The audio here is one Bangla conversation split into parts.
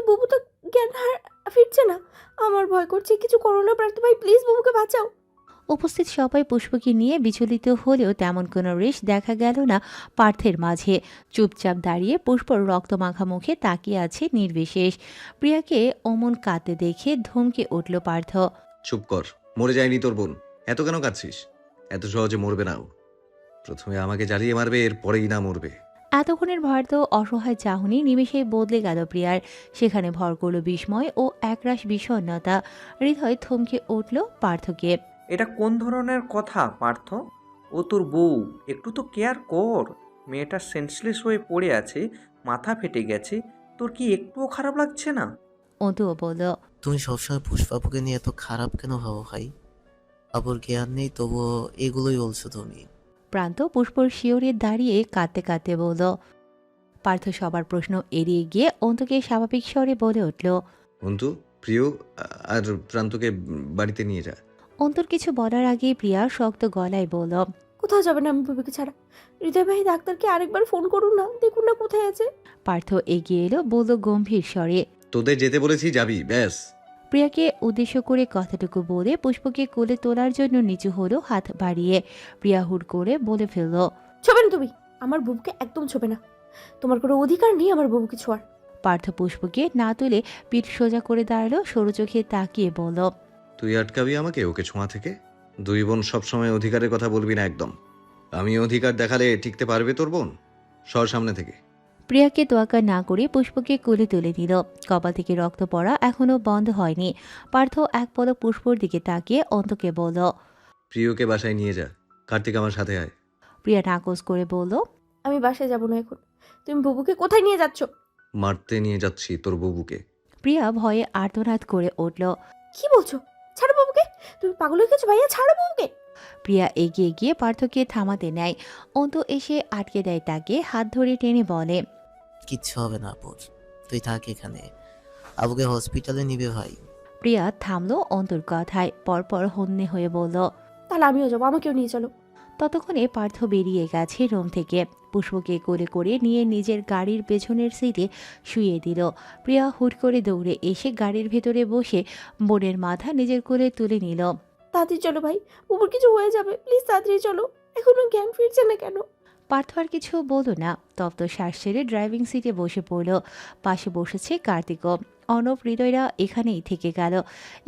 বুবু তো ফিরছে না। আমার ভয় করছে, কিছু করো না প্রার্থ ভাই, প্লিজ বুবুকে বাঁচাও। উপস্থিত সবাই পুষ্পকে নিয়ে বিচলিত হলেও তেমন কোনো রেশ দেখা গেল না পার্থের মাঝে। চুপচাপ দাঁড়িয়ে পুষ্পর রক্তমাখা মুখে তাকিয়ে আছে নির্বিশেষ। প্রিয়াকে অমন কাঁদতে দেখে ধমকে উঠল পার্থ। চুপ কর, মরে যায়নি তোর বোন, এত কেন কাঁদছিস? এত সহজে মরবে না ও। প্রথমে আমাকে জ্বালিয়ে মারবে, এর পরেই না মরবে। এতক্ষণের ভয় তো অসহায় চাহনি নিমেষেই বদলে গেল প্রিয়ার। সেখানে ভর করল বিস্ময় ও একরাশ বিষণ্ণতা। হৃদয় থমকে উঠল পার্থকে। এটা কোন ধরনের কথা পার্থ? ও তোর বউ, একটু তো কেয়ার কর। মেয়েটা সেন্সলেস হয়ে পড়ে আছে, মাথা ফেটে গেছে, তোর কি একটুও খারাপ লাগছে না? অন্তুও বলল। তুমি সবসময় পুষ্পাপুকে নিয়ে এত খারাপ কেন ভাবো ভাই? আবার জ্ঞান নেই তবুও এগুলোই বলছো তুমি। প্রান্ত পুষ্পর শিওরে দাঁড়িয়ে কাঁদতে কাঁদতে বলল। পার্থ সবার প্রশ্ন এড়িয়ে গিয়ে অন্তুকে স্বাভাবিক স্বরে বলে উঠল। অন্তু, প্রিয় আর প্রান্তকে বাড়িতে নিয়ে যা। অন্তর কিছু বলার আগে প্রিয়া শক্ত গলায় বলল। কোথাও যাবে না আমি বুবুকে ছাড়া। হৃদয় ভাই ডাক্তারকে আরেকবার ফোন করুন না, দেখুন না কোথায় আছে। পার্থ এগিয়ে এলো, বলল গম্ভীর স্বরে। তোদের যেতে বলেছি, যাবি ব্যাস। প্রিয়াকে উদ্দেশ্য করে কথাটুকু বলে পুষ্পকে কোলে তোলার জন্য নিচু হলো হাত বাড়িয়ে। প্রিয়া হুট করে বলে ফেলল। ছোবে না তুমি, আমার বুবুকে একদম ছোবে না। তোমার কোনো অধিকার নেই আমার বুবুকে ছোঁয়ার। পার্থ পুষ্পকে না তুলে পিঠ সোজা করে দাঁড়ালো, সরু চোখে তাকিয়ে বলল। তুই আটকাবি আমাকে ওকে ছোঁয়া থেকে? দুই বোন সবসময় অধিকারের কথা বলবি না একদম। আমি অধিকার দেখালে টিকতে পারবে তোর বোন? সর সামনে থেকে। প্রিয়াকে তোয়াক্কা না করে পুষ্পকে কোলে তুলে নিল। কপাল থেকে রক্ত পড়া এখনো বন্ধ হয়নি। পার্থ এক পলক পুষ্পর দিকে তাকিয়ে অন্তকে বলল। প্রিয়কে বাসায় নিয়ে যা, কার্তিক আমার সাথে আয়। প্রিয়া নাকচ করে বলল। আমি বাসায় যাবো না এখন। তুমি বুবুকে কোথায় নিয়ে যাচ্ছ? মারতে নিয়ে যাচ্ছি তোর বুবুকে। প্রিয়া ভয়ে আর্তনাদ করে উঠল। কি বলছো? ছাড়ো বাবুকে। তুমি পাগল হয়ে গেছো ভাইয়া, ছাড়ো বাবুকে। প্রিয়া এগিয়ে গিয়ে পার্থকে থামাতে নেয়। অন্তু এসে আটকে দেয় তাকে, হাত ধরে টেনে বলে। কিচ্ছু হবে না আপুর, তুই থাক এখানে। আবুকে হসপিটালে নিবে ভাই। প্রিয়া থামলো অন্তুর কথায়, পরপর হন্যে হয়ে বলল। তাহলে আমিও যাবো, আমাকেও নিয়ে চলো। ততক্ষণে পার্থ বেরিয়ে গেছে রুম থেকে। পুষ্পকে কোলে করে নিয়ে নিজের গাড়ির পেছনের সিটে শুইয়ে দিল। প্রিয়া হুট করে দৌড়ে এসে গাড়ির ভেতরে বসে বোনের মাথা নিজের কোলে তুলে নিল। তাড়াতাড়ি চলো ভাই, বুবুর কিছু হয়ে যাবে, প্লিজ তাড়াতাড়ি চলো। এখনো জ্ঞান ফিরছে না কেন? পার্থ আর কিছু বলল না, তপ্ত শ্বাস ছেড়ে ড্রাইভিং সিটে বসে পড়ল। পাশে বসেছে কার্তিকও। অর্ণব, হৃদয়রা এখানেই থেকে গেল।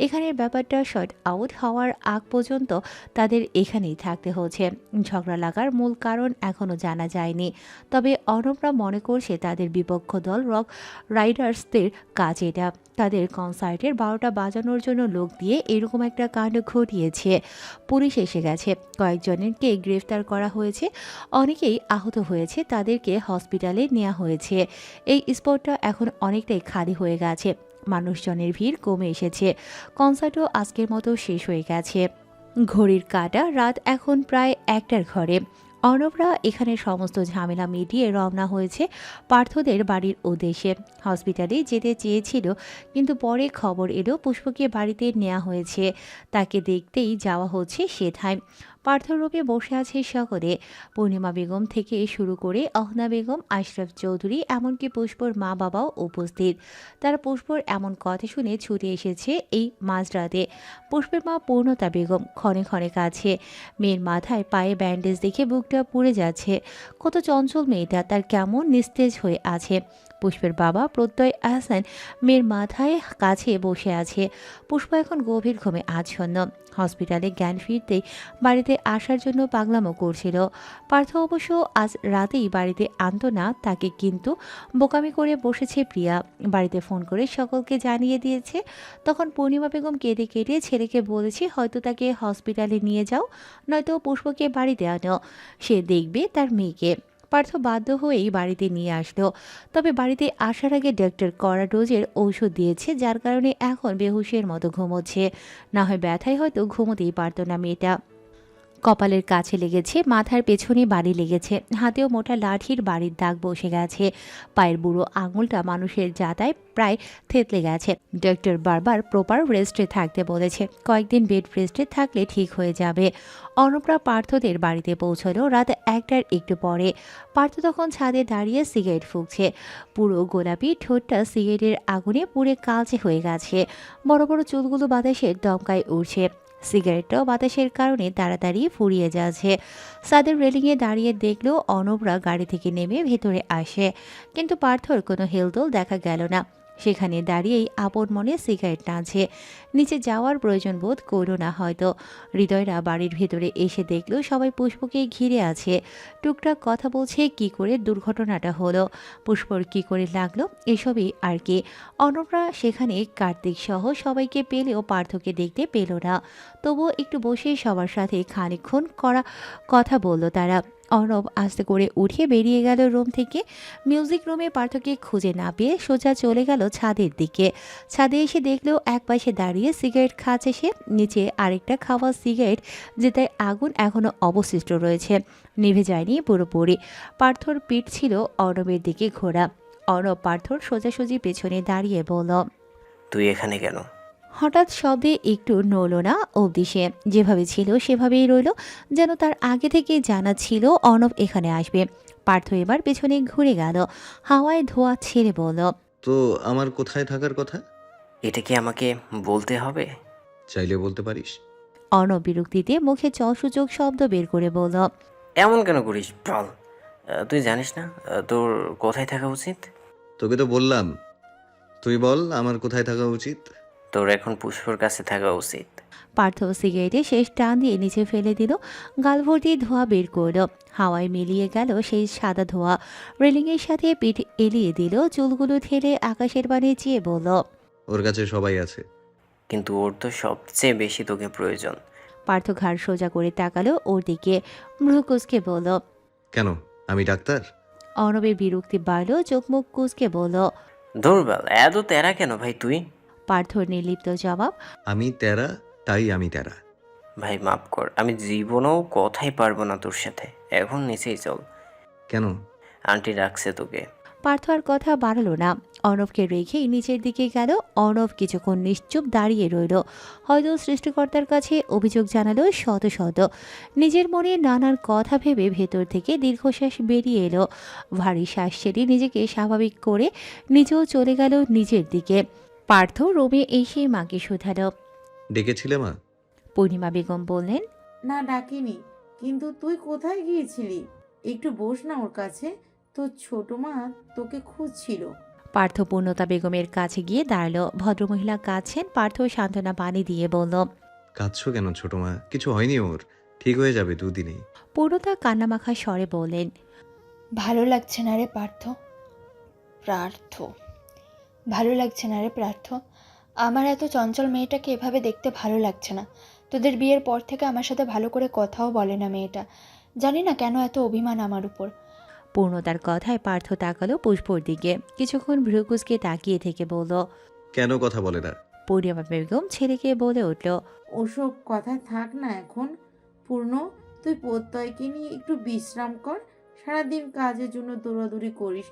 এখানের ব্যাপারটা শর্ট আউট হওয়ার আগ পর্যন্ত তাদের এখানেই থাকতে হচ্ছে। ঝগড়া লাগার মূল কারণ এখনও জানা যায়নি। তবে অর্ণবরা মনে করছে তাদের বিপক্ষ দল রক রাইডার্সদের কাজ এটা। তাদের কনসার্টের 12টা বাজানোর জন্য লোক দিয়ে এরকম একটা কাণ্ড ঘটিয়েছে। পুলিশ এসে গেছে, কয়েকজনকে গ্রেফতার করা হয়েছে, অনেকেই আহত হয়েছে, তাদেরকে হসপিটালে নেওয়া হয়েছে। এই স্পটটা এখন অনেকটাই খালি হয়ে গেছে, মানুষজনের ভিড় কমে এসেছে। কনসার্টও আজকের মতো শেষ হয়ে গেছে। ঘড়ির কাঁটা রাত এখন প্রায় 1টার ঘরে। অর্ণবরা এখানে সমস্ত ঝামেলা মিটিয়ে রওনা হয়েছে পার্থদের বাড়ির উদ্দেশ্যে। হসপিটালে যেতে চেয়েছিল, কিন্তু পরে খবর এলো পুষ্পকে বাড়িতে নেওয়া হয়েছে। তাকে দেখতেই যাওয়া হচ্ছে সেথায়। পার্থরূপে বসে আছে সকলে। পূর্ণিমা বেগম থেকে শুরু করে অহনা বেগম, আশরাফ চৌধুরী, এমনকি পুষ্পর মা বাবাও উপস্থিত। তারা পুষ্পর এমন কথা শুনে ছুটে এসেছে এই মাঝরাতে। পুষ্পের মা পূর্ণতা বেগম ক্ষণে ক্ষণে কাছে। মেয়ের মাথায় পায়ে ব্যান্ডেজ দেখে বুকটা পুড়ে যাচ্ছে। কত চঞ্চল মেয়েটা, তার কেমন নিস্তেজ হয়ে আছে। পুষ্পের বাবা প্রত্যয় আহসান মেয়ের মাথায় কাছে বসে আছে। পুষ্প এখন গভীর ঘুমে আচ্ছন্ন। হসপিটালে জ্ঞান ফিরতেই বাড়িতে আসার জন্য পাগলামো করছিল। পার্থ অবশ্য আজ রাতেই বাড়িতে আনতো না তাকে, কিন্তু বোকামি করে বসেছে প্রিয়া। বাড়িতে ফোন করে সকলকে জানিয়ে দিয়েছে। তখন পূর্ণিমা বেগম কেঁদে কেটে ছেলেকে বলেছে হয়তো তাকে হসপিটালে নিয়ে যাও, নয়তো পুষ্পকে বাড়িতে আনো, সে দেখবে তার মেয়েকে। পার্থ বাধ্য হয়েই বাড়িতে নিয়ে আসলো। তবে বাড়িতে আসার আগে ডাক্তার কড়া ডোজের ঔষধ দিয়েছে, যার কারণে এখন বেহুশের মতো ঘুমোচ্ছে। না হয় ব্যথায় হয়তো ঘুমোতেই পারতো না মেয়েটা। কপালের কাছে লেগেছে, মাথার পেছনে বাড়ি লেগেছে, হাতেও মোটা লাঠির বাড়ির দাগ বসে গেছে। পায়ের বুড়ো আঙুলটা মানুষের যাতায় প্রায় থেতলে গেছে। ডক্টর বারবার প্রপার রেস্টে থাকতে বলেছে, কয়েকদিন বেড রেস্টে থাকলে ঠিক হয়ে যাবে। অর্ণবরা পার্থদের বাড়িতে পৌঁছলো রাত 1টার একটু পরে। পার্থ তখন ছাদে দাঁড়িয়ে সিগারেট ফুঁকছে। পুরো গোলাপি ঠোঁটটা সিগারেটের আগুনে পুড়ে কালচে হয়ে গেছে। বড় বড় চুলগুলো বাতাসের দমকায় উঠছে। সিগারেটটাও বাতাসের কারণে তাড়াতাড়ি ফুরিয়ে যাচ্ছে। ছাদের রেলিংয়ে দাঁড়িয়ে দেখলো অর্ণবরা গাড়ি থেকে নেমে ভেতরে আসে, কিন্তু পার্থর কোনো হেলদোল দেখা গেল না। সেখানে দাঁড়িয়েই আপন মনে সিগারেট টানছে। নিচে যাওয়ার প্রয়োজন বোধ করল না হয়তো। হৃদয়রা বাড়ির ভেতরে এসে দেখলো সবাই পুষ্পকে ঘিরে আছে। টুকটাক কথা বলছে কি করে দুর্ঘটনাটা হলো, পুষ্পর কি করে লাগলো, এসবই আর কি। অর্ণবরা সেখানে কার্তিক সহ সবাইকে পেলেও পার্থকে দেখতে পেল না। তবুও একটু বসে সবার সাথে খানিকক্ষণ কথা বলল তারা। অর্ণব আস্তে করে উঠে বেরিয়ে গেল রুম থেকে। মিউজিক রুমে পার্থকে খুঁজে না পেয়ে সোজা চলে গেল ছাদের দিকে। ছাদে এসে দেখলেও একপাশে দাঁড়িয়ে সিগারেট খাচ্ছে সে, নিচে আরেকটা খাওয়া সিগারেট যেটায় আগুন এখনো অবশিষ্ট রয়েছে, নিভে যায়নি পুরোপুরি। পার্থর পিঠ ছিল অর্ণবের দিকে ঘোরা। অর্ণব পার্থর সোজাসুজি পেছনে দাঁড়িয়ে বলল, তুই এখানে কেন? হঠাৎ শব্দে একটু নড়ল না অবধি সে, যেভাবে ছিল সেভাবেই রইল, যেন তার আগে থেকে জানা ছিল অর্ণব এখানে আসবে। পার্থ এবার পেছনে ঘুরে গেল, হাওয়ায় ধোঁয়া ছেড়ে বলল, তো আমার কোথায় থাকার কথা? এটা কি আমাকে বলতে হবে? চাইলে বলতে পারিস। অর্ণব বিরক্তিতে মুখে চসূচক শব্দ বের করে বলল, এমন কেন করিস বল? তুই জানিস না তোর কোথায় থাকা উচিত? তোকে তো বললাম, তুই বল আমার কোথায় থাকা উচিত। তোর এখন পুষ্পর কাছে থাকা উচিত। পার্থ সিগারেটে শেষ টান দিয়ে নিচে ফেলে দিল, গাল ভর্তি ধোঁয়া বের করল। হাওয়ায় মিলিয়ে গেল সেই সাদা ধোঁয়া। রেলিংয়ের সাথে পিঠ এলিয়ে দিল, চুলগুলো ঠেলে আকাশের বাণী চেয়ে বলল, ওর কাছে সবাই আছে। কিন্তু ওর তো সবচেয়ে বেশি তোকে প্রয়োজন। পার্থ ঘাড় সোজা করে তাকালো ওর দিকে, ভ্রু কুঁচকে বলল, কেন, আমি ডাক্তার? অর্ণবের বিরক্তি বাড়ল, চোখ মুখ কুঁচকে বলল। দৌড়বাল, এত তেরা কেন ভাই তুই? পার্থর নির্লিপ্ত জবাব, আমি তেরা, তাই আমি তেরা। ভাই মাফ কর, আমি জীবনেও কথাই পারবো না তোর সাথে। এখন নিচেই চল, কেন? আন্টি রাখছে তোকে। পার্থ আর কথা বাড়ালো না, অর্ণবকে রেখেই নিচের দিকে গেল। অর্ণব কিছুক্ষণ নিশ্চুপ দাঁড়িয়ে রইল, হয়তো সৃষ্টিকর্তার কাছে অভিযোগ জানালো শত শত। নিজের মনে নানান কথা ভেবে ভেতর থেকে দীর্ঘশ্বাস বেরিয়ে এলো। ভারী শ্বাস ছেড়ে নিজেকে স্বাভাবিক করে নিজেও চলে গেল নিজের দিকে। পার্থ রুমে এসে মাকে শুধালো। ডেকেছিলে মা? পূর্ণিমা বেগম বললেন, না ডাকিনি, কিন্তু তুই কোথায় গিয়েছিলি? একটু বস না ওর কাছে, তোর ছোট মা তোকে খুঁজছিল। পার্থ পূর্ণতা বেগমের কাছে গিয়ে দাঁড়ালো। ভদ্রমহিলা কাছেন, পার্থ সান্ত্বনা পানি দিয়ে বলল, কাঁদছো কেন ছোট মা? কিছু হয়নি ওর, ঠিক হয়ে যাবে দুদিনেই। পূর্ণতা কান্নামাখা স্বরে বললেন, ভালো লাগছে না রে ভালো লাগছে না রে পার্থ। আমার এত চঞ্চল মেয়েটাকে এভাবে দেখতে ভালো লাগছে না। তোদের বিয়ের পর থেকে আমার সাথে ভালো করে কথাও বলে না মেয়েটা। জানি না কেন এত অভিমান আমার উপর। পূর্ণতার কথায় পার্থ তাকালো পুষ্পর দিকে, কিছুক্ষণ ভ্রুকুচকে তাকিয়ে থেকে বলল। কেন কথা বলে না? পূর্ণিমা বেগম ছেলেকে বলে উঠল, ওসব কথা থাক না এখন। পূর্ণ, তুই প্রত্যয়কে নিয়ে একটু বিশ্রাম কর। সারাদিন কাজের জন্য দৌড়াদৌড়ি করিস,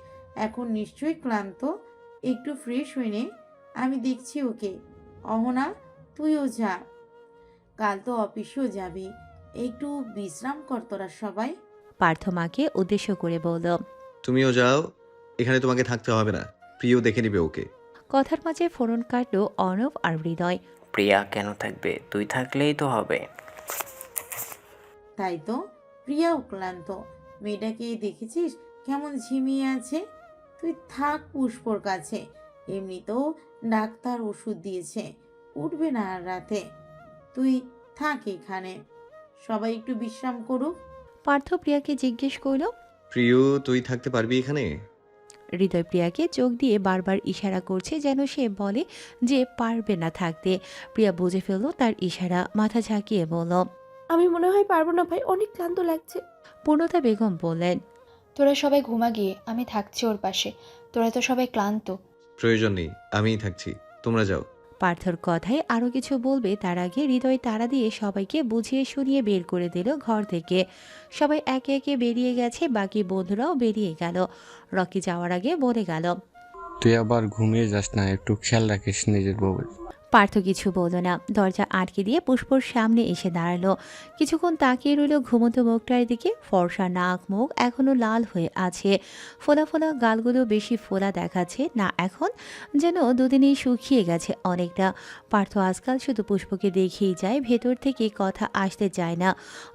এখন নিশ্চয়ই ক্লান্ত। একটু ফ্রেশ হয়ে নে, আমি দেখছি ওকে। অহনা, তুইও যা, কাল তো অফিসেও যাবি। একটু বিশ্রাম কর তোরা সবাই। পার্থ মাকে উদ্দেশ্য করে বলল। তুমিও যাও, এখানে তোমাকে থাকতে হবে না, প্রিয় দেখে নিবে ওকে। কথার মাঝে ফোরন কাটল অর্ণব আর হৃদয়। প্রিয়া কেন থাকবে? তুই থাকলেই তো হবে। তাই তো, প্রিয়াও ক্লান্ত। মেয়েটাকে দেখেছিস কেমন ঝিমিয়ে আছে? তুই থাক পুষ্পর কাছে, এমনিতেও ডাক্তার ওষুধ দিয়েছে, উঠবে না আর রাতে। তুই থাক এখানে, সবাই একটু বিশ্রাম করুক। পার্থ প্রিয়াকে জিজ্ঞেস করল। প্রিয়, তুই থাকতে পারবি এখানে? হৃদয় প্রিয়াকে চোখ দিয়ে বারবার ইশারা করছে, যেন সে বলে যে পারবে না থাকতে। প্রিয়া বুঝে ফেলল তার ইশারা, মাথা ঝাঁকিয়ে বলল। আমি মনে হয় পারবো না ভাই, অনেক ক্লান্ত লাগছে। পূর্ণতা বেগম বললেন, তোরা সবাই ঘুমা গিয়ে, আমি থাকছি ওর পাশে। তোরা তো সবাই ক্লান্ত। প্রয়োজন নেই, আমিই থাকছি, তোমরা যাও। পার্থর কথায় আরও কিছু বলবে তার আগে হৃদয় তাড়া দিয়ে সবাইকে বুঝিয়ে শুনিয়ে বের করে দিল ঘর থেকে। সবাই একে একে বেরিয়ে গেছে, বাকি বন্ধুরাও বেরিয়ে গেল। রকি যাওয়ার আগে বলে গেল, তুই আবার ঘুমিয়ে যাস না, একটু খেয়াল রাখিস নিজের বউয়ের। পার্থ কিছু বলল না, দরজা আটকে দিয়ে পুষ্পর সামনে এসে দাঁড়ালো। কিছুক্ষণ তাকিয়ে রইল ঘুমন্ত মুখটার দিকে। ফর্সা নাক মুখ এখনো লাল হয়ে আছে, ফোলা ফোলা গালগুলো বেশি ফোলা দেখাচ্ছে না এখন, যেন দুদিনেই শুকিয়ে গেছে অনেকটা। পার্থ আজকাল শুধু পুষ্পকে দেখেই যায়, ভেতর থেকে কথা আসতে চায় না।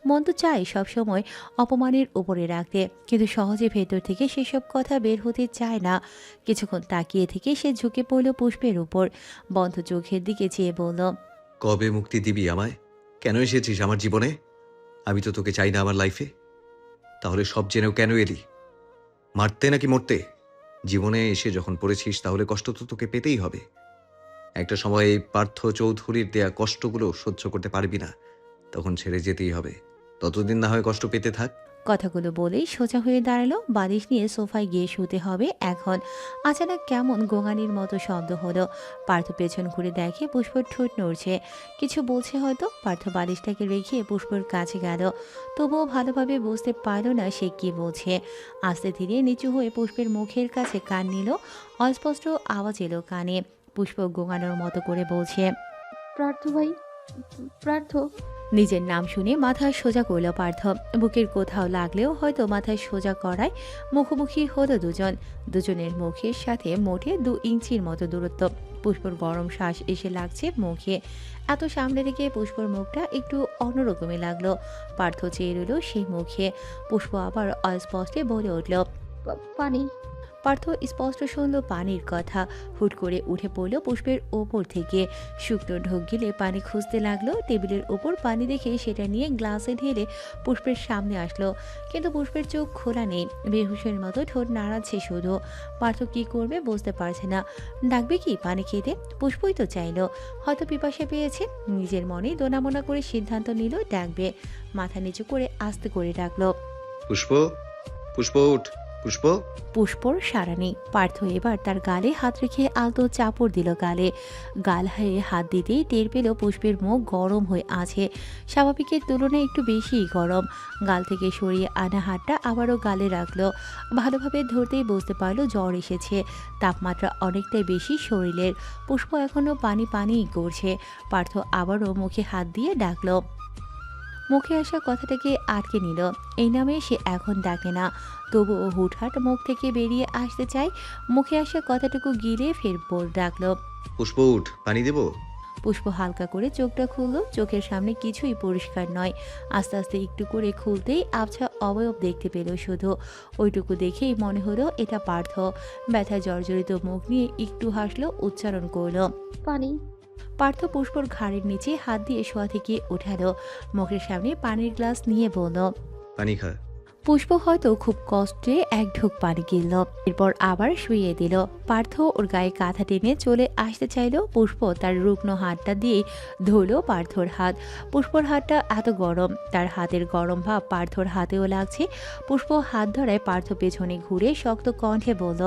মন তো চায় সবসময় অপমানের উপরে রাখতে, কিন্তু সহজে ভেতর থেকে সেসব কথা বের হতে চায় না। কিছুক্ষণ তাকিয়ে থেকে সে ঝুঁকে পড়ল পুষ্পের উপর, বন্ধ চোখের দিকে চেয়ে বলল, কবে মুক্তি দিবি আমায়? কেন এসেছিস আমার জীবনে? আমি তো তোকে চাই না আমার লাইফে। তাহলে সব জেনেও কেন এলি? মারতে নাকি মরতে? জীবনে এসে যখন পড়েছিস তাহলে কষ্ট তো তোকে পেতেই হবে। একটা সময় এই পার্থ চৌধুরীর দেয়া কষ্টগুলো সহ্য করতে পারবি না, তখন ছেড়ে যেতেই হবে। ততদিন না হয় কষ্ট পেতে থাক। কথাগুলো বলেই সোজা হয়ে দাঁড়ালো। বালিশ নিয়ে সোফায় গিয়ে শুতে হবে এখন। আচানক কেমন গোঙানির মতো শব্দ হলো। পার্থ পেছন ঘুরে দেখে পুষ্পর ঠোঁট নড়ছে, কিছু বলছে হয়তো। পার্থ বালিশটাকে রেখে পুষ্পর কাছে গেল, তবুও ভালোভাবে বুঝতে পারল না সে কি বলছে। আস্তে ধীরে নিচু হয়ে পুষ্পের মুখের কাছে কান নিল। অস্পষ্ট আওয়াজ এলো কানে। পুষ্প গোঙানোর মতো করে বলছে, পার্থ ভাই, পার্থ। নিজের নাম শুনে মাথা সোজা করল পার্থ। বুকের কোথাও লাগলেও হয়তো মাথায় সোজা করায় মুখোমুখি হলো দুজনের মুখের সাথে মোটে 2 ইঞ্চির মতো দূরত্ব। পুষ্পর গরম শ্বাস এসে লাগছে মুখে। এত সামনে রেখে পুষ্পর মুখটা একটু অন্যরকমই লাগলো। পার্থ চেয়ে রইল সেই মুখে। পুষ্প আবার অস্পষ্টে বলে উঠল, পানি। পার্থ স্পষ্ট শুনল পানির কথা। হুট করে উঠে পড়ল পুষ্পের ওপর থেকে, শুকনো ঢোক গিলে পানি খুঁজতে লাগলো। টেবিলের ওপর পানি দেখে সেটা নিয়ে গ্লাসে ঢেলে পুষ্পের সামনে আসলো, কিন্তু পুষ্পের চোখ খোলা নেই, বেহুশের মতো ঠোঁট নাড়াচ্ছে শুধু। পার্থ কি করবে বুঝতে পারছে না। ডাকবে কি পানি খেতে? পুষ্পই তো চাইলো, হয়তো পিপাসা পেয়েছে। নিজের মনে দোনামোনা করে সিদ্ধান্ত নিল ডাকবে। মাথা নিচু করে আস্তে করে ডাকলো, পুষ্প, পুষ্প উঠ, পুষ্প। পুষ্পর সাড়া নেই। পার্থ এবার তার গালে হাত রেখে আলতো চাপড় দিল গালে। গাল হয়ে হাত দিতেই টের পেল পুষ্পের মুখ গরম হয়ে আছে, স্বাভাবিকের তুলনায় একটু বেশিই গরম। গাল থেকে সরিয়ে আনা হাতটা আবারও গালে রাখলো। ভালোভাবে ধরতেই বুঝতে পারলো জ্বর এসেছে, তাপমাত্রা অনেকটাই বেশি শরীরের। পুষ্প এখনও পানি পানিই করছে। পার্থ আবারও মুখে হাত দিয়ে ডাকলো। মুখে আসা কথাটাকে আটকে নিল। এই নামে সে এখন ডাকে না, তবুও হুটহাট মুখ থেকে বেরিয়ে আসতে চায়। মুখে আসা কথাটুকু গিলে ফের ডাকলো, পুষ্প উঠ, পানি দেব? পুষ্প হালকা করে চোখটা খুলল। চোখের সামনে কিছুই পরিষ্কার নয়। আস্তে আস্তে একটু করে খুলতেই আবছা অবয়ব দেখতে পেল শুধু। ওইটুকু দেখেই মনে হলো এটা পার্থ। ব্যথা জর্জরিত মুখ নিয়ে একটু হাসলো, উচ্চারণ করলো, পানি। পার্থ পুষ্পর ঘাড়ের নিচে হাত দিয়ে শোয়া থেকে উঠালো। মুখের সামনে পানির গ্লাস নিয়ে বলল, পানি খা। পুষ্প হয়তো খুব কষ্টে এক ঢোক পানি গিলল, এরপর আবার শুইয়ে দিল। পার্থ ওর গায়ে কাঁথা টেনে চলে আসতে চাইল। পুষ্প তার রুগ্ন হাতটা দিয়ে ধরল পার্থর হাত। পুষ্পর হাতটা এত গরম, তার হাতের গরম ভাব পার্থর হাতেও লাগছে। পুষ্প হাত ধরায় পার্থ পেছনে ঘুরে শক্ত কণ্ঠে বলল,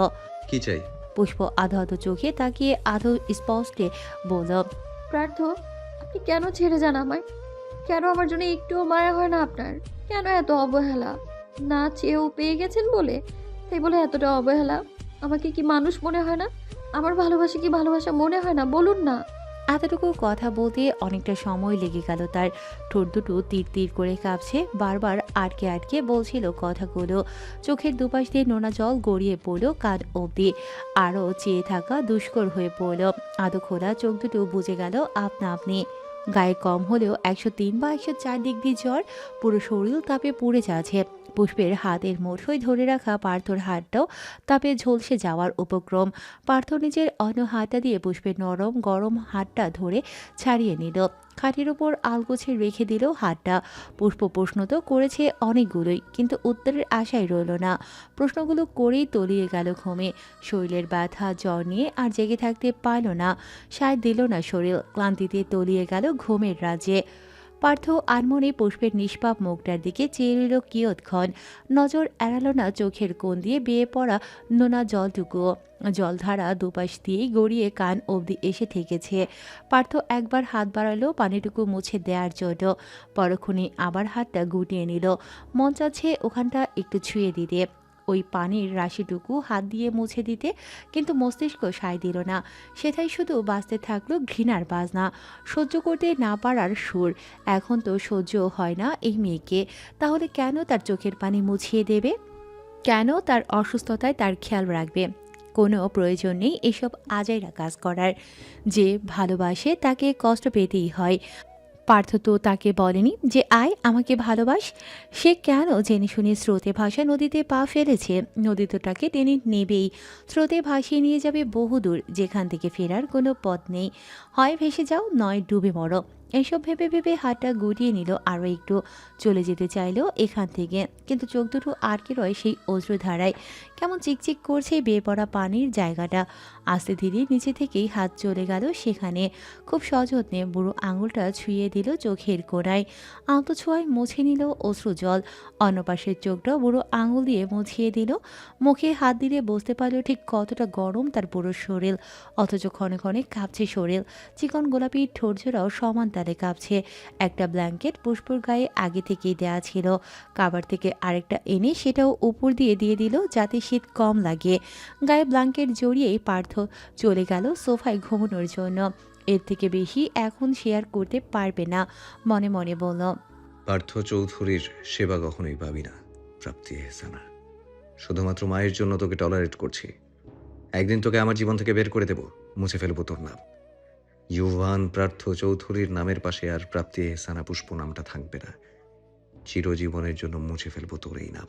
কি চাই? পুষ্প আধো আধো চোখে তাকিয়ে আধো স্পষ্টে বলল, পার্থ, আপনি কেন ছেড়ে যান আমায়? কেন আমার জন্য একটুও মায়া হয় না আপনার? কেন এত অবহেলা? না চেয়েও পেয়ে গেছেন বলে, তাই বলে এতটা অবহেলা? আমাকে কি মানুষ মনে হয় না? আমার ভালোবাসা কি ভালোবাসা মনে হয় না? বলুন না। এতটুকু কথা বলতে অনেকটা সময় লেগে গেল তার। ঠোঁট দুটো তীর তীর করে কাঁপছে, বারবার আটকে আটকে বলছিল কথাগুলো। চোখের দুপাশ দিয়ে নোনা জল গড়িয়ে পড়ল কান অবধি। আরও চেয়ে থাকা দুষ্কর হয়ে পড়ল। আদো খোলা চোখ দুটো বুঝে গেল আপনা আপনি। গায়ে কম হলেও 103 বা 104 ডিগ্রি জ্বর, পুরো শরীর তাপে পুড়ে যাচ্ছে। পুষ্পের হাতের মুঠোয় ধরে রাখা পার্থর হাতটাও তাপে ঝলসে যাওয়ার উপক্রম। পার্থ নিজের অন্য হাতটা দিয়ে পুষ্পের নরম গরম হাতটা ধরে ছাড়িয়ে নিল। খাটের উপর আলগোছে রেখে দিল হাতটা। পুষ্প প্রশ্ন তো করেছে অনেকগুলোই, কিন্তু উত্তরের আশায় রইল না। প্রশ্নগুলো করেই তলিয়ে গেল ঘুমে। শরীরের ব্যথা জ্বর নিয়ে আর জেগে থাকতে পারল না, সায় দিল না শরীর। ক্লান্তিতে তলিয়ে গেল ঘুমের রাজ্যে। পার্থ আনমনে পুষ্পের নিষ্পাপ মুখটার দিকে চেয়ে রইল কিয়ৎক্ষণ। নজর এড়ালো না চোখের কোণ দিয়ে বেয়ে পড়া নোনা জলটুকুও। জলধারা দুপাশ দিয়েই গড়িয়ে কান অবধি এসে ঠেকেছে। পার্থ একবার হাত বাড়ালো পানিটুকু মুছে দেওয়ার জন্য, পরক্ষণে আবার হাতটা গুটিয়ে নিল। মন চাচ্ছে ওখানটা একটু ছুঁয়ে দিতে, ওই পানির রাশিটুকু হাত দিয়ে মুছে দিতে, কিন্তু মস্তিষ্ক সায় দিল না। সেটাই শুধু বাজতে থাকলো ঘৃণার বাজনা, সহ্য করতে না পারার সুর। এখন তো সহ্য হয় না এই মেয়েকে, তাহলে কেন তার চোখের পানি মুছিয়ে দেবে? কেন তার অসুস্থতায় তার খেয়াল রাখবে? কোনো প্রয়োজন নেই এসব আজাইরা কাজ করার। যে ভালোবাসে তাকে কষ্ট পেতেই হয়। পার্থ তো তাকে বলেনি যে আয় আমাকে ভালোবাস। সে কেন জেনে শুনে স্রোতে ভাসা নদীতে পা ফেলেছে? নদী তো তাকে টেনে নেবেই, স্রোতে ভাসিয়ে নিয়ে যাবে বহুদূর, যেখান থেকে ফেরার কোনো পথ নেই। হয় ভেসে যাও, নয় ডুবে মরো। এসব ভেবে ভেবে হাতটা গুটিয়ে নিল, আরও একটু চলে যেতে চাইল এখান থেকে, কিন্তু চোখ দুটো আটকে রয় সেই অশ্রুধারায়। কেমন চিকচিক করছে বেয়ে পড়া পানির জায়গাটা। আস্তে ধীরে নিচে থেকেই হাত চলে গেল সেখানে, খুব সযত্নে বুড়ো আঙুলটা ছুঁয়ে দিল চোখের কোণায়। আলতো ছোঁয়ায় মুছে নিল অশ্রু জল। অন্য পাশের চোখটা বুড়ো আঙুল দিয়ে মুছিয়ে দিল। মুখে হাত দিলে বুঝতে পারল ঠিক কতটা গরম তার বুড়ো শরীর, অথচ ক্ষণে ক্ষণে কাঁপছে শরীর। চিকন গোলাপি ঠোঁটজোড়াও সমান তালে কাঁপছে। একটা ব্ল্যাঙ্কেট পুষ্পর গায়ে আগে থেকেই দেয়া ছিল, কাবার থেকে আরেকটা এনে সেটাও উপর দিয়ে দিয়ে দিল যাতে শীত কম লাগে। গায়ে ব্ল্যাঙ্কেট জড়িয়েই পার্থ চলে গেল সোফায় ঘুমানোর জন্য। এর থেকে বেশি এখন শেয়ার করতে পারবে না, মনে মনে বলল। পার্থ চৌধুরীর সেবা কখনোই পাবি না প্রাপ্তি এহসানা। শুধুমাত্র মায়ের জন্য তোকে টলারেট করছি। একদিন তোকে আমার জীবন থেকে বের করে দেব, মুছে ফেলবো তোর নাম। ইউভান পার্থ চৌধুরীর নামের পাশে আর প্রাপ্তি এহসানা পুষ্প নামটা থাকবে না। চিরজীবনের জন্য মুছে ফেলবো তোর এই নাম।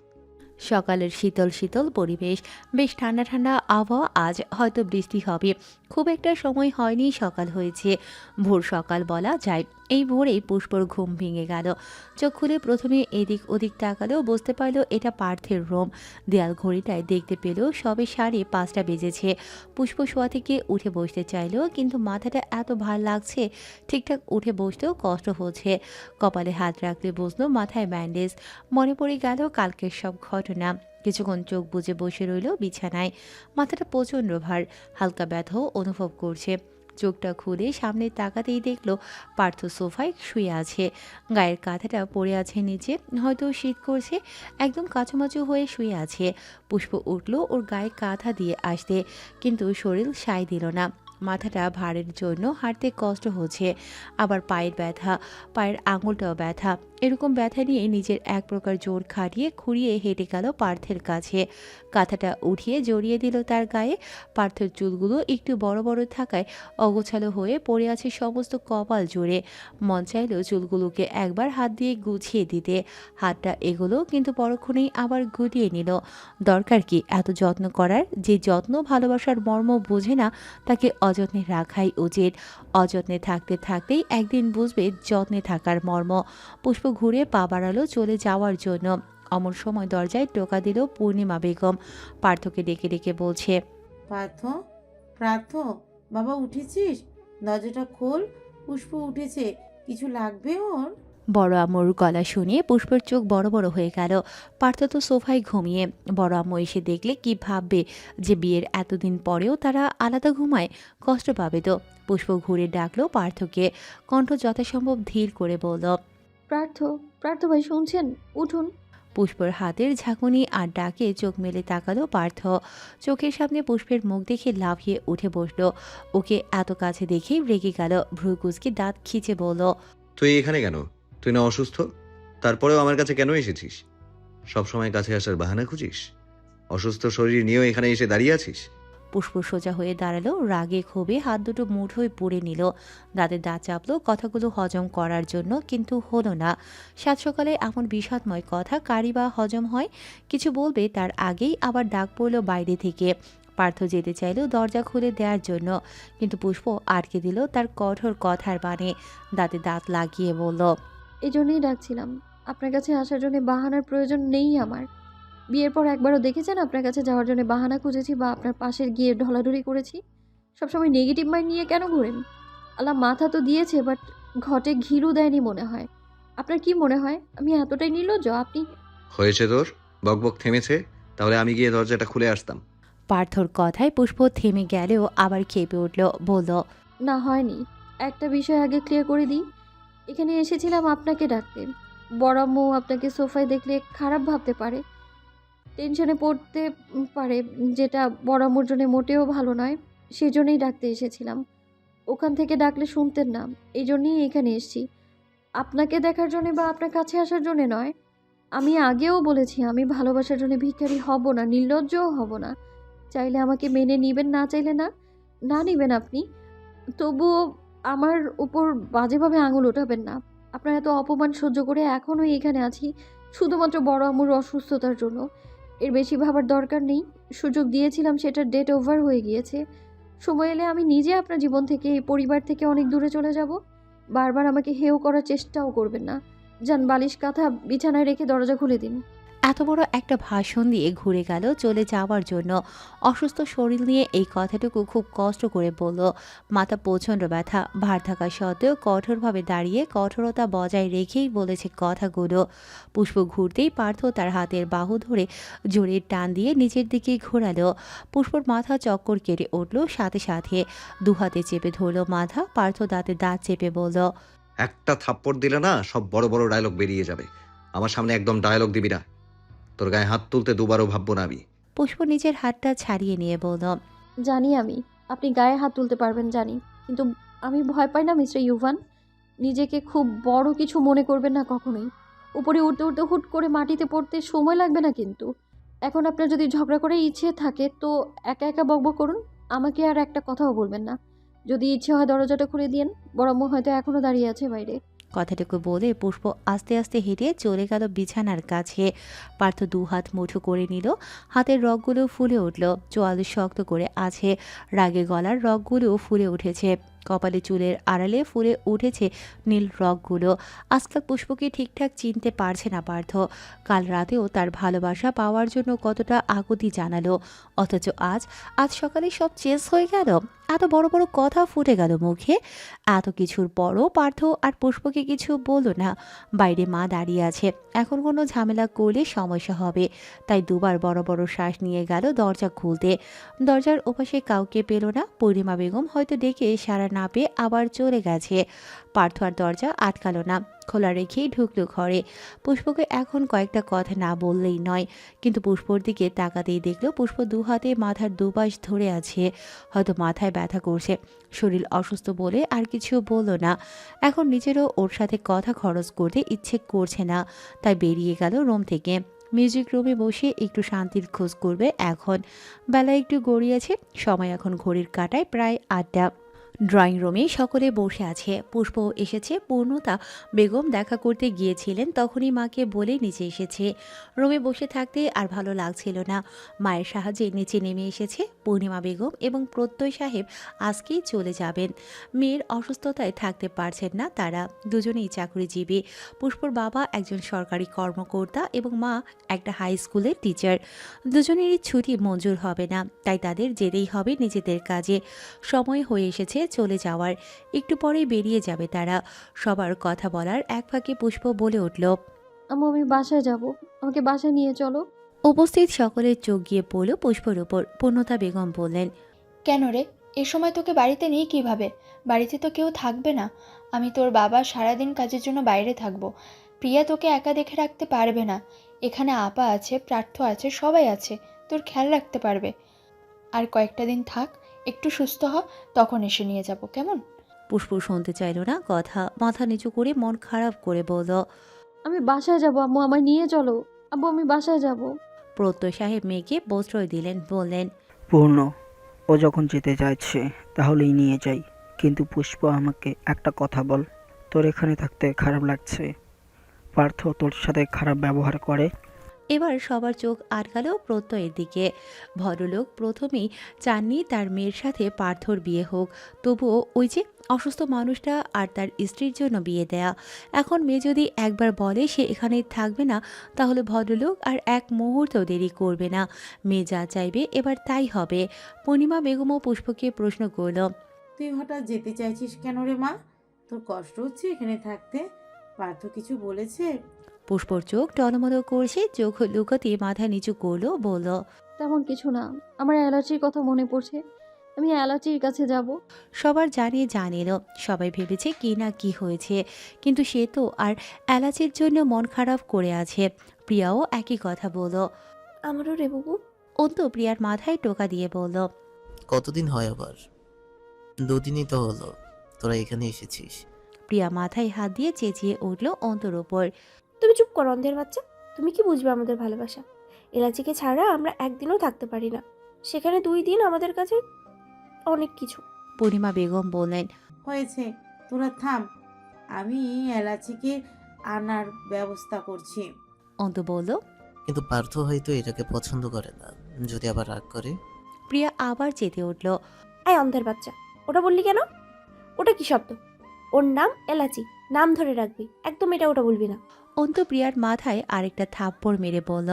সকালের শীতল শীতল পরিবেশ, বেশ ঠান্ডা ঠান্ডা আবহাওয়া। আজ হয়তো বৃষ্টি হবে। খুব একটা সময় হয়নি সকাল হয়েছে, ভোর সকাল বলা যায়। এই ভোরেই পুষ্পর ঘুম ভেঙে গেল। চোখ খুলে প্রথমে এদিক ওদিক তাকালেও বুঝতে পারল এটা পার্থের রুম। দেয়াল ঘড়িটায় দেখতে পেল সবে 5:30 বেজেছে। পুষ্প শোয়া থেকে উঠে বসতে চাইল, কিন্তু মাথাটা এত ভার লাগছে, ঠিকঠাক উঠে বসতেও কষ্ট হচ্ছে। কপালে হাত রাখলে বুঝলো মাথায় ব্যান্ডেজ। মনে পড়ে গেল কালকের সব ঘটনা। কিছুক্ষণ চোখ বুজে বসে রইল বিছানায়। মাথাটা প্রচণ্ড ভার, হালকা ব্যথাও অনুভব করছে। চোখটা খুলে সামনে তাকাতেই দেখল পার্থ সোফায় শুয়ে আছে। গায়ের কাঁথাটা পড়ে আছে নিচে, হয়তো শীত করছে। একদম কাচুমাচু হয়ে শুয়ে আছে। পুষ্প উঠল ওর গায়ে কাঁথা দিয়ে আসতে, কিন্তু শরীর সায় দিল না। মাথাটা ভারের জন্য হাঁটতে কষ্ট হচ্ছে, আবার পায়ের ব্যথা, পায়ের আঙুলটাও ব্যথা। এরকম ব্যথা নিয়ে নিজের এক প্রকার জোর খাটিয়ে খুঁড়িয়ে হেঁটে গেল পার্থের কাছে। কাঁথাটা উঠিয়ে জড়িয়ে দিল তার গায়ে। পার্থের চুলগুলো একটু বড় বড় থাকায় অগোছালো হয়ে পড়ে আছে সমস্ত কপাল জুড়ে। মন চাইল চুলগুলোকে একবার হাত দিয়ে গুছিয়ে দিতে। হাতটা এগোলো, কিন্তু পরক্ষণেই আবার গুটিয়ে নিল। দরকার কি এত যত্ন করার? যে যত্ন ভালোবাসার মর্ম বোঝে না তাকে অযত্নে রাখাই উচিত। অযত্নে থাকতে থাকতেই একদিন বুঝবে যত্নে থাকার মর্ম। পুষ্প ঘুরে পা বাড়ালো চলে যাওয়ার জন্য। অমন সময় দরজায় টোকা দিল পূর্ণিমা বেগম। পার্থকে ডেকে ডেকে বলছে, পার্থ, পার্থ, বাবা উঠেছিস? দরজাটা খোল, পুষ্প উঠেছে, কিছু লাগবে ওর? বড় আম্মুর গলা শুনিয়ে পুষ্পের চোখ বড় বড় হয়ে গেল। পার্থ তো সোফায় ঘুমিয়ে। বড় আম্মু এসে দেখলে কি ভাববে যে বিয়ের এতদিন পরেও তারা আলাদা ঘুমায়? কষ্ট পাবে তো। পুষ্প ঘুরে ডাকলো পার্থকে, কণ্ঠ যথাসম্ভব ধীর করে বলল, পার্থ, পার্থ ভাই শুনছেন? উঠুন। পুষ্পর হাতের ঝাঁকুনি আর ডাকে চোখ মেলে তাকালো পার্থ। চোখের সামনে পুষ্পের মুখ দেখে লাফিয়ে উঠে বসলো। ওকে এত কাছে দেখেই রেগে গেল, ভ্রু কুঁচকে দাঁত খিচে বলল, তুই এখানে কেন? তুই না অসুস্থ? তারপরেও আমার কাছে কেন এসেছিস? সবসময় কাছে আসার বাহানা খুঁজিস? অসুস্থ শরীর নিয়েও এখানে এসে দাঁড়িয়ে আছিস? পুষ্প সোজা হয়ে দাঁড়ালো, রাগে ক্ষোভে হাত দুটো মুঠোয় পুড়ে নিল। দাঁতে দাঁত চাপলো কথাগুলো হজম করার জন্য, কিন্তু হলো না। সাত সকালে এমন বিষাদময় কথা কারি বা হজম হয়? কিছু বলবে তার আগেই আবার ডাক পড়ল বাইরে থেকে। পার্থ যেতে চাইল দরজা খুলে দেওয়ার জন্য, কিন্তু পুষ্প আটকে দিল তার কঠোর কথার বাণে। দাঁতে দাঁত লাগিয়ে বলল, এই জন্যই ডাকছিলাম। আপনার কাছে আসার জন্য বাহানার প্রয়োজন নেই আমার। বিয়ের পর একবারও দেখেছেন আপনার কাছে যাওয়ার জন্য বাহানা খুঁজেছি বা আপনার পাশে গিয়ে ঢলাঢলি করেছি? সবসময় নেগেটিভ মাইন্ড নিয়ে কেন ঘোরেন? আল্লাহ মাথা তো দিয়েছে, বাট ঘটে ঘিলু দেয়নি মনে হয়। আপনার কি মনে হয় আমি এতটাই নির্লজ্জ? আপনি হয়েছে তোর? বকবক থেমেছে? তাহলে আমি গিয়ে দরজাটা খুলে আসতাম। পার্থর কথায় পুষ্প থেমে গেলেও আবার খেপে উঠল, বলল, না হয়নি। একটা বিষয় আগে ক্লিয়ার করে দিই। এখানে এসেছিলাম আপনাকে ডাকতে। বড় আম্মু আপনাকে সোফায় দেখলে খারাপ ভাবতে পারে, টেনশনে পড়তে পারে, যেটা বড় আম্মুর জন্য মোটেও ভালো নয়। সেজন্যই ডাকতে এসেছিলাম। ওখান থেকে ডাকলে শুনতেন না। এই জন্যই এখানে এসেছি। আপনাকে দেখার জন্যে বা আপনার কাছে আসার জন্যে নয়। আমি আগেও বলেছি আমি ভালোবাসার জন্য ভিখারি হব না, নির্লজ্জও হব না। চাইলে আমাকে মেনে নিবেন, না চাইলে না। না নিবেন আপনি। তবুও আমার উপর বাজেভাবে আঙুল ওঠাবেন না। আপনার এত অপমান সহ্য করে এখনও এখানে আছি শুধুমাত্র বড় আম্মুর অসুস্থতার জন্য। এর বেশি ভাবার দরকার নেই। সুযোগ দিয়েছিলাম, সেটার ডেট ওভার হয়ে গিয়েছে। সময় এলে আমি নিজে আপনার জীবন থেকে, এই পরিবার থেকে অনেক দূরে চলে যাব। বারবার আমাকে হেয় করার চেষ্টাও করবেন না। যান, বালিশ কাঁথা বিছানায় রেখে দরজা খুলে দিন। এত বড় একটা ভাষণ দিয়ে ঘুরে গেল চলে যাওয়ার জন্য। অসুস্থ শরীর নিয়ে এই কথাটুকু খুব কষ্ট করে বলল। মাথা প্রচণ্ড ব্যথা, ভার থাকা সত্ত্বেও কঠোরভাবে দাঁড়িয়ে কঠোরতা বজায় রেখেই বলেছে কথাগুলো। পুষ্প ঘুরতেই পার্থ তার হাতের বাহু ধরে জোরে টান দিয়ে নিচের দিকে ঘোরালো। পুষ্পর মাথা চক্কর কেটে উঠল, সাথে সাথে দুহাতে চেপে ধরল মাথা। পার্থ দাঁতে দাঁত চেপে বলল, একটা থাপ্পড় দিলে না সব বড় বড় ডায়লগ বেরিয়ে যাবে। আমার সামনে একদম ডায়লগ দিবি না। তোর গায়ে হাত তুলতে দুবারও ভাববো না আমি। পুষ্প নিজের হাতটা ছাড়িয়ে নিয়ে বলল, জানি আমি আপনি গায়ে হাত তুলতে পারবেন, জানি। কিন্তু আমি ভয় পাই না মিস্টার ইউভান। নিজেকে খুব বড় কিছু মনে করবেন না কখনোই। উপরে উঠতে উঠতে হুট করে মাটিতে পড়তে সময় লাগবে না কিন্তু। এখন আপনার যদি ঝগড়া করার ইচ্ছে থাকে তো একা একা বকবক করুন। আমাকে আর একটা কথাও বলবেন না। যদি ইচ্ছে হয় দরজাটা খুলে দিয়েন। বড় আম্মু হয়তো এখনও দাঁড়িয়ে আছে বাইরে। কথাটুকু বলে পুষ্প আস্তে আস্তে হেঁটে চলে গেল বিছানার কাছে। পার্থ দু হাত মুঠো করে নিল, হাতের রগগুলো ফুলে উঠল, চোয়াল শক্ত করে আছে, রাগে গলার রগগুলো ফুলে উঠেছে, কপালে চুলের আড়ালে ফুলে উঠেছে নীল রগগুলো। আজকাল পুষ্পকে ঠিকঠাক চিনতে পারছে না পার্থ। কাল রাতেও তার ভালোবাসা পাওয়ার জন্য কতটা আকুতি জানালো, অথচ আজ সকালে সব চেঞ্জ হয়ে গেল। এত বড় বড় কথা ফুটে গেল মুখে। এত কিছুর পরও পার্থ আর পুষ্পকে কিছু বলল না। বাইরে মা দাঁড়িয়ে আছে, এখন কোনো ঝামেলা করলে সমস্যা হবে। তাই দুবার বড় বড় শ্বাস নিয়ে গেল দরজা খুলতে। দরজার ওপাশে কাউকে পেল না। পূর্ণিমা বেগম হয়তো ডেকে সাড়া না পেয়ে আবার চলে গেছে। পার্থ আর দরজা আটকালো না, খোলা রেখেই ঢুকলো ঘরে। পুষ্পকে এখন কয়েকটা কথা না বললেই নয়, কিন্তু পুষ্পর দিকে তাকাতেই দেখলো পুষ্প দু হাতে মাথার দুপাশ ধরে আছে। হয়তো মাথায় ব্যথা করছে, শরীর অসুস্থ বলে আর কিছু বলল না। এখন নিজেরও ওর সাথে কথা খরচ করতে ইচ্ছে করছে না, তাই বেরিয়ে গেল রুম থেকে। মিউজিক রুমে বসে একটু শান্তির খোঁজ করবে এখন। বেলা একটু গড়িয়েছে, সময় এখন ঘড়ির কাঁটায় প্রায় 8টা। ড্রয়িং রুমে সকলে বসে আছে। পুষ্প এসেছে, পূর্ণতা বেগম দেখা করতে গিয়েছিলেন, তখনই মাকে বলে নিচে এসেছে। রুমে বসে থাকতে আর ভালো লাগছিল না, মায়ের সাহায্যে নিচে নেমে এসেছে। পূর্ণিমা বেগম এবং প্রত্যয় সাহেব আজকেই চলে যাবেন। মেয়ের অসুস্থতায় থাকতে পারছেন না তারা, দুজনেই চাকরিজীবী। পুষ্পর বাবা একজন সরকারি কর্মকর্তা এবং মা একটা হাই স্কুলের টিচার। দুজনেরই ছুটি মঞ্জুর হবে না, তাই তাদের যেতেই হবে নিজেদের কাজে। সময় হয়ে এসেছে চলে যাওয়ার, একটু পরেই বেরিয়ে যাবে তারা। সবার কথা বলার এক ফাঁকে পুষ্প বলে উঠল, আম্মু আমি বাসায় যাব, আমাকে বাসায় নিয়ে চলো। উপস্থিত সকলের চোখ গিয়ে পড়ল পুষ্পর উপর। পূর্ণতা বেগম বললেন, কেন রে, এ সময় তোকে বাড়িতে নিয়ে কিভাবে? বাড়িতে তো কেউ থাকবে না। আমি তোর বাবা সারাদিন কাজের জন্য বাইরে থাকবো। প্রিয়া তোকে একা দেখে রাখতে পারবে না। এখানে আপা আছে, প্রার্থ আছে, সবাই আছে, তোর খেয়াল রাখতে পারবে। আর কয়েকটা দিন থাক, একটু সুস্থ হ, তখন এসে নিয়ে যাব, কেমন? পুষ্প শুনতে চাইল না কথা, মাথা নিচু করে মন খারাপ করে বলল, আমি বাসায় যাব আম্মু, আমায় নিয়ে চলো। আব্বু আমি বাসায় যাব। প্রত্যয় সাহেব মেয়েকে প্রশ্রয় দিলেন, বললেন, পূর্ণ, ও যখন যেতে চাইছে তাহলেই নিয়ে যাই। কিন্তু পুষ্প আমাকে একটা কথা বল, তোর এখানে থাকতে খারাপ লাগছে? পার্থ তোর সাথে খারাপ ব্যবহার করে? এবার সবার চোখ আটকালো প্রত্যয়ের দিকে। ভদ্রলোক প্রথমেই চাননি তার মেয়ের সাথে পার্থর বিয়ে হোক, তবুও ওই যে অসুস্থ মানুষটা আর তার স্ত্রীর জন্য বিয়ে দেয়া। এখন মেয়ে যদি একবার বলে সে এখানে থাকবে না, তাহলে ভদ্রলোক আর এক মুহূর্ত দেরি করবে না। মেয়ে যা চাইবে এবার তাই হবে। পূর্ণিমা বেগমও পুষ্পকে প্রশ্ন করল, তুই হঠাৎ যেতে চাইছিস কেন রে মা? তোর কষ্ট হচ্ছে এখানে থাকতে? পার্থ কিছু বলেছে? পুষ্পর চোখ টলমলো করছে, চোখ লুকাতে মাথা নিচু করলো, বলল, তেমন কিছু না, আমার অ্যালার্জির কথা মনে পড়ছে, আমি অ্যালার্জির কাছে যাব। সবার জানিয়ে জানিল। সবাই ভেবেছে কি না কি হয়েছে, কিন্তু সে তো আর অ্যালার্জির জন্য মন খারাপ করে আছে। প্রিয়াও একই কথা বলল। আমারও রে বাবু। অন্তু প্রিয়ার মাথায় টোকা দিয়ে বলল, কতদিন হয় আবার? 2 দিনই তো হলো তোরা এখানে এসেছিস। প্রিয়া মাথায় হাত দিয়ে চেঁচিয়ে উঠল অন্তুর ওপর। তুমি চুপ করো অন্ধের বাচ্চা। তুমি কি বুঝবে আমাদের ভালোবাসা? এলাচিকে ছাড়া আমরা একদিনও থাকতে পারি না, সেখানে 2 দিন আমাদের কাছে অনেক কিছু। পূর্ণিমা বেগম বললেন, হয়েছে, তোরা থাম, আমি এলাচিকে আনার ব্যবস্থা করছি। অন্তু বলল। কিন্তু পার্থ হয়তো এটাকে পছন্দ করে না, যদি আবার রাগ করে। প্রিয়া আবার চেতে উঠল। এই অন্ধের বাচ্চা, ওটা বললি কেন? ওটা কি শব্দ? ওর নাম এলাচি, নাম ধরে রাখবি, একদম এটা ওটা বলবি না। অন্তু প্রিয়ার মাথায় আরেকটা থাপ্পড় মেরে বলল,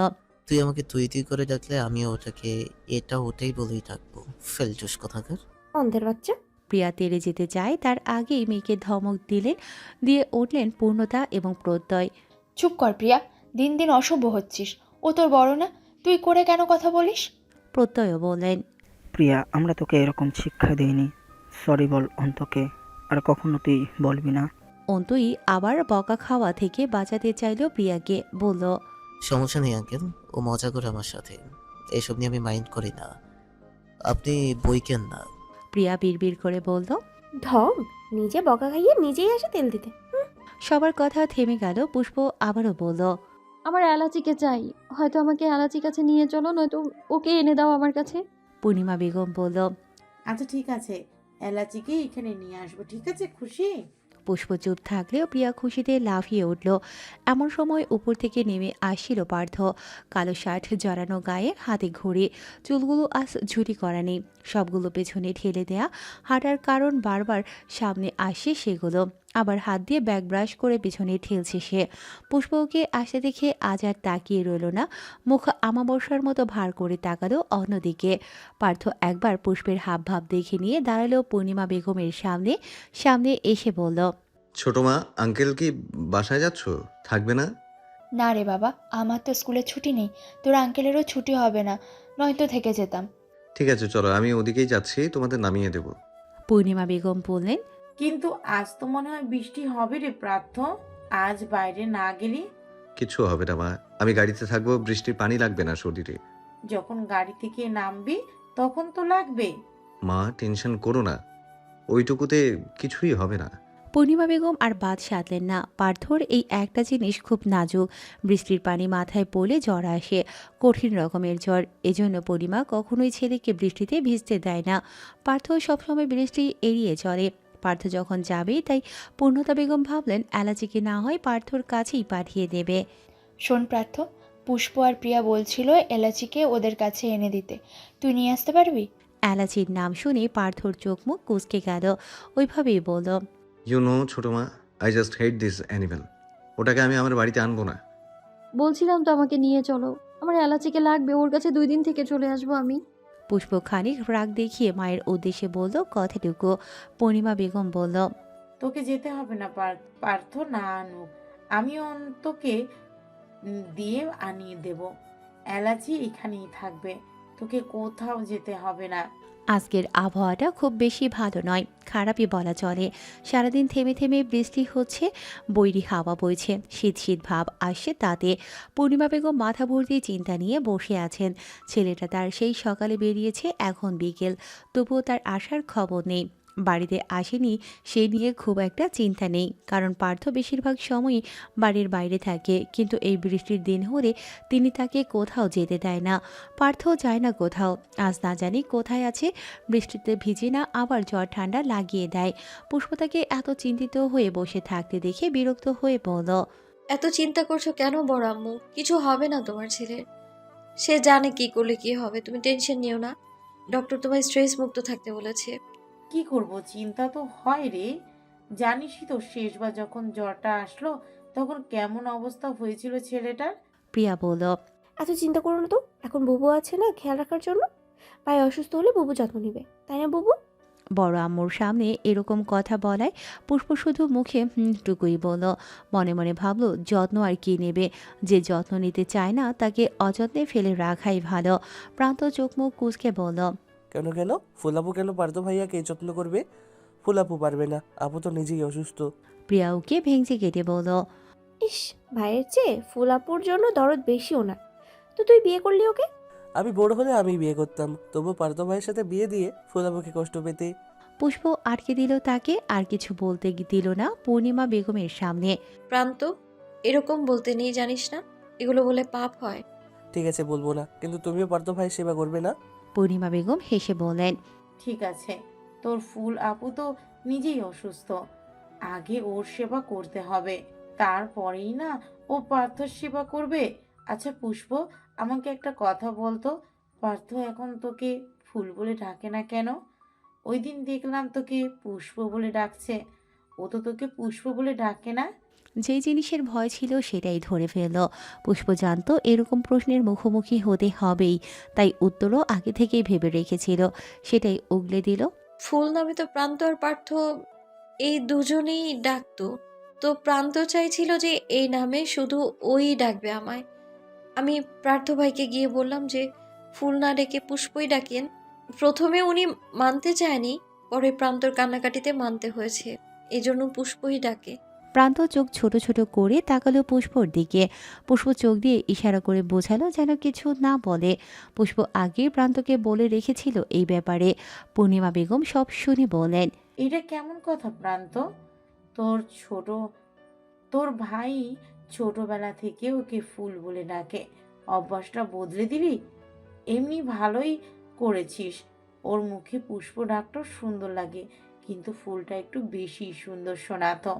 তুই আমাকে তুই তুই করে ডাকলে আমিও ওটাকে এটা ওটাই বলেই ডাকবো। ফেলটুস কথাকার। অন্ধের বাচ্চা। প্রিয়া তেড়ে যেতে চায়, তার আগেই মেয়েকে ধমক দিয়ে উঠলেন পূর্ণতা এবং প্রত্যয়। চুপ কর প্রিয়া, দিন দিন অসভ্য হচ্ছিস। ও তোর বড় না, তুই করে কেন কথা বলিস? প্রত্যয়ও বললেন, প্রিয়া, আমরা তোকে এরকম শিক্ষা দিইনি। সরি বল অন্তকে, আর কখনো তুই বলবি না। অন্তুই আবার বকা খাওয়া থেকে বাঁচাতে চাইল প্রিয়াকে, বলল, সমস্যা নেই আঙ্কেল, ও মজা করে আমার সাথে, এসব নিয়ে আমি মাইন্ড করি না। আপনি বইকেন না। প্রিয়া বিড়বিড় করে বলল। ঢং, নিজে বকা খাইয়ে নিজেই আসে তেল দিতে। সবার কথা থেমে গেল। পুষ্প আবারও বলল, আমার অ্যালাচিকে চাই, হয়তো আমাকে অ্যালাচির কাছে নিয়ে চলো, নয়তো ওকে এনে দাও আমার কাছে। পূর্ণিমা বেগম বলল। আচ্ছা ঠিক আছে, এলাচিকে এখানে নিয়ে আসবো, ঠিক আছে? খুশি? পুষ্প চুপ থাকলেও প্রিয়া খুশিতে লাফিয়ে উঠল। এমন সময় উপর থেকে নেমে আসছিল পার্থ। কালো শার্ট জড়ানো গায়ে, হাতে ঘড়ি, চুলগুলো আজ ঝুটি করা নেই, সবগুলো পেছনে ঠেলে দেয়া। হাঁটার কারণ বারবার সামনে আসে সেগুলো, আবার হাত দিয়ে ব্যাগ ব্রাশ করে পেছনে ঠেলছে সে। পুষ্পকে আসতে দেখে আজ আর তাকিয়ে রইল না, মুখ আমাবস্যার মতো ভার করে তাকালো অন্যদিকে। পার্থ একবার পুষ্পের হাবভাব দেখে নিয়ে দাঁড়ালো পূর্ণিমা বেগমের সামনে সামনে এসে বলল, ছোট মা, আঙ্কেল কি বাসায় যাচ্ছ? থাকবে না? না রে বাবা, আমার তো স্কুলে ছুটি নেই, তোর আঙ্কেলেরও ছুটি হবে না, নয়তো থেকে যেতাম। ঠিক আছে চলো, আমি ওদিকেই যাচ্ছি, তোমাদের নামিয়ে দেব। পূর্ণিমা বেগম বললেন। কিন্তু আজ তো মনে হয় বৃষ্টি হবে রে পার্থ, আজ বাইরে না গেলি। কিচ্ছু হবে না মা, আমি গাড়িতে থাকবো, বৃষ্টির পানি লাগবে না শরীরে। যখন গাড়ি থেকে নামবি তখন তো লাগবে। মা টেনশন করো না, ওইটুকুতে কিছুই হবে না। পূর্ণিমা বেগম আর বাদ সাধলেন না। পার্থর এই একটা জিনিস খুব নাজুক, বৃষ্টির পানি মাথায় পড়লে জ্বর আসে, কঠিন রকমের জ্বর। এজন্য পূর্ণিমা কখনোই ছেলেকে বৃষ্টিতে ভিজতে দেয় না। পার্থ সবসময় বৃষ্টি এড়িয়ে চলে। পার্থ যখন যাবে, তাই পূর্ণতা বেগম ভাবলেন অ্যালাচিকে না হয় পার্থর কাছেই পাঠিয়ে দেবে। শোন পার্থ, পুষ্প আর প্রিয়া বলছিল এলাচিকে ওদের কাছে এনে দিতে, তুই নিয়ে আসতে পারবি? অ্যালাচির নাম শুনে পার্থর চোখ মুখ কুঁচকে গেল। ওইভাবেই বলল, ইউ নো ছোট মা, I just hate this animal. ওটাকে আমি আমার বাড়িতে আনবো না। বলছিলাম তো আমাকে নিয়ে চলো, আমার অ্যালাচিকে লাগবে, ওর কাছে 2 দিন থেকে চলে আসবো আমি। পুষ্প খানিক রাগ দেখিয়ে মায়ের উদ্দেশ্যে বলল কথাটুকু। পূর্ণিমা বেগম বলল, তোকে যেতে হবে না পার্থ না আনুক, আমি অন্তকে দিয়ে আনিয়ে দেব। এলাচি এখানেই থাকবে, তোকে কোথাও যেতে হবে না। আজকের আবহাওয়াটা খুব বেশি ভালো নয়, খারাপই বলা চলে। সারাদিন থেমে থেমে বৃষ্টি হচ্ছে, বৈরী হাওয়া বইছে, শীত শীত ভাব আসছে তাতে। পূর্ণিমা বেগম মাথা ভর্তি চিন্তা নিয়ে বসে আছেন। ছেলেটা তার সেই সকালে বেরিয়েছে, এখন বিকেল, তবুও তার আসার খবর নেই। বাড়িতে আসেনি সে নিয়ে খুব একটা চিন্তা নেই, কারণ পার্থ বেশিরভাগ সময়ই বাড়ির বাইরে থাকে। কিন্তু এই বৃষ্টির দিন হলে তিনি তাকে কোথাও যেতে দেয় না। পার্থ যায় না কোথাও, আজ না জানি কোথায় আছে। বৃষ্টিতে ভিজে না, আবার জ্বর ঠান্ডা লাগিয়ে দেয়। পুষ্প তাকে এত চিন্তিত হয়ে বসে থাকতে দেখে বিরক্ত হয়ে বলল, এত চিন্তা করছো কেন বড় আম্মু? কিছু হবে না তোমার ছেলের, সে জানে কি করলে কি হবে, তুমি টেনশন নিও না। ডক্টর তোমায় স্ট্রেস মুক্ত থাকতে বলেছে। কি করব, চিন্তা তো হয় রে। জানিসই তো শেষবার যখন জ্বরটা আসলো তখন কেমন অবস্থা হয়েছিল ছেলেটার। প্রিয়া বলল, এত চিন্তা করো না তো, এখন বুবু আছে না খেয়াল রাখার জন্য। পায়ে অসুস্থ হলে বুবু যত্ন নিবে, তাই না বুবু? বড় আম্মুর সামনে এরকম কথা বলায় পুষ্প শুধু মুখে টুকুই বলল। মনে মনে ভাবল যত্ন আর কি নেবে, যে যত্ন নিতে চায় না তাকে অযত্নে ফেলে রাখাই ভালো। প্রান্ত চোখ মুখ কুঁচকে বলল, কেন কেন ফুলাপু কেন পারতো ভাইয়াকে যত্ন করবে? ফুলাপু পারবে না, আপু তো নিজেই অসুস্থ। প্রিয়া ওকে ভেঙচি কেটে বলল, ইস, ভাইয়ের চেয়ে ফুলাপুর জন্য দরদ বেশি ওনার। তো তুই বিয়ে করলি ওকে? আমি বড় হলে আমি বিয়ে করতাম, তবু পারতো ভাইয়ের সাথে বিয়ে দিয়ে ফুলাপুকে কষ্ট পেতে। পুষ্প আটকে দিল তাকে, আর কিছু বলতে দিল না পূর্ণিমা বেগমের সামনে। প্রান্ত, এরকম বলতে নেই জানিস না, এগুলো বলে পাপ হয়। ঠিক আছে বলবো না, কিন্তু তুমিও পারতো ভাইয়ের সেবা করবে না? পূর্ণিমা বেগম হেসে বললেন, ঠিক আছে, তোর ফুল আপু তো নিজেই অসুস্থ, আগে ওর সেবা করতে হবে, তারপরেই না ও পার্থর সেবা করবে। আচ্ছা পুষ্প, আমাকে একটা কথা বলতো, পার্থ এখন তোকে ফুল বলে ডাকে না কেন? ওই দিন দেখলাম তোকে পুষ্প বলে ডাকছে, ও তো তোকে পুষ্প বলে ডাকে না। যেই জিনিসের ভয় ছিল সেটাই ধরে ফেলল। পুষ্প জানতো এরকম প্রশ্নের মুখোমুখি হতে হবেই, তাই উত্তরও আগে থেকেই ভেবে রেখেছিল, সেটাই উগলে দিল। ফুল নামে তো প্রান্ত আর পার্থ এই দুজনেই ডাকতো, তো প্রান্ত চাইছিল যে এই নামে শুধু ওই ডাকবে আমায়। আমি পার্থ ভাইকে গিয়ে বললাম যে ফুল না ডেকে পুষ্পই ডাকেন। প্রথমে উনি মানতে চায়নি, পরে প্রান্তর কান্নাকাটিতে মানতে হয়েছে, এজন্য পুষ্পই ডাকে। প্রান্ত চোখ ছোট ছোট করে তাকালো পুষ্পর দিকে। পুষ্প চোখ দিয়ে ইশারা করে বোঝালো যেন কিছু না বলে। পুষ্প আগেই প্রান্তকে বলে রেখেছিল এই ব্যাপারে। পূর্ণিমা বেগম সব শুনে বলেন, এটা কেমন কথা প্রান্ত? তোর ছোট তোর ভাই ছোটবেলা থেকে ওকে ফুল বলে ডাকে, অভ্যাসটা বদলে দিবি? এমনি ভালোই করেছিস, ওর মুখে পুষ্প ডাকটা সুন্দর লাগে, কিন্তু ফুলটা একটু বেশি সুন্দর শোনাতো।